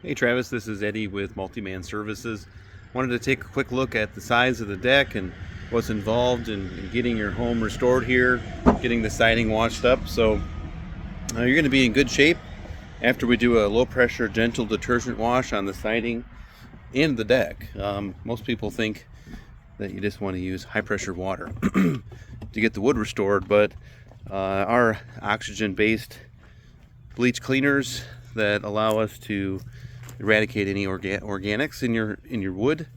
Hey Travis, this is Eddie with Multi-Man Services. Wanted to take a quick look at the size of the deck and what's involved in getting your home restored here, getting the siding washed up. So you're going to be in good shape after we do a low pressure gentle detergent wash on the siding and the deck. Most people think that you just want to use high pressure water to get the wood restored, but our oxygen based bleach cleaners that allow us to eradicate any organics in your wood,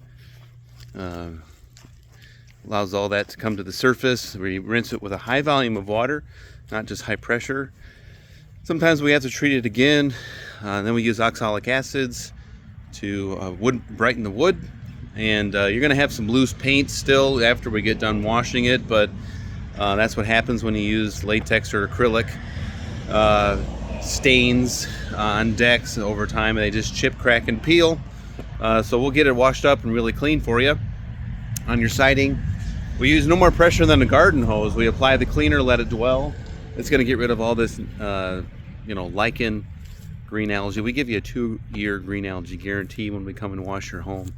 allows all that to come to the surface. We rinse it with a high volume of water, not just high pressure. Sometimes we have to treat it again, then we use oxalic acids to brighten the wood. And you're going to have some loose paint still after we get done washing it, but that's what happens when you use latex or acrylic stains on decks over time, and they just chip, crack, and peel. So we'll get it washed up and really clean for you. On your siding, we use no more pressure than a garden hose. We apply the cleaner, let it dwell. It's going to get rid of all this lichen, green algae. We give you a 2-year green algae guarantee when we come and wash your home.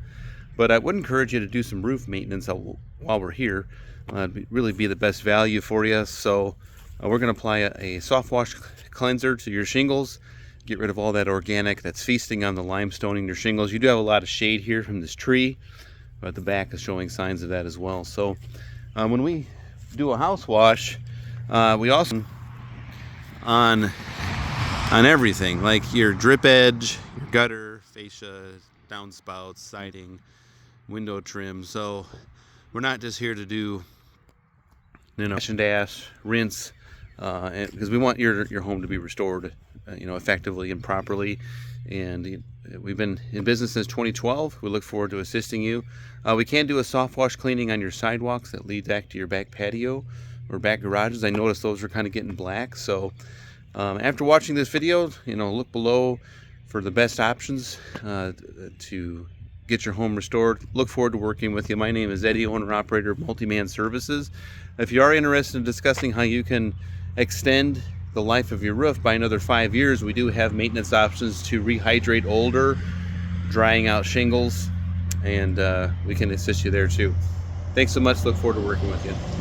But I would encourage you to do some roof maintenance while we're here. It'd really be the best value for you. So we're going to apply a soft wash cleanser to your shingles, get rid of all that organic that's feasting on the limestone in your shingles. You do have a lot of shade here from this tree, but the back is showing signs of that as well. So when we do a house wash, we also on everything, like your drip edge, your gutter, fascia, downspouts, siding, window trim. So we're not just here to do dash and dash, rinse, because we want your home to be restored effectively and properly. And we've been in business since 2012. We look forward to assisting you. We can do a soft wash cleaning on your sidewalks that lead back to your back patio or back garages. I noticed those are kind of getting black. So after watching this video, look below for the best options to get your home restored. Look forward to working with you. My name is Eddie, owner-operator of Multi-Man Services. If you are interested in discussing how you can extend the life of your roof by another 5 years, we do have maintenance options to rehydrate older, drying out shingles, and we can assist you there too. Thanks so much. Look forward to working with you.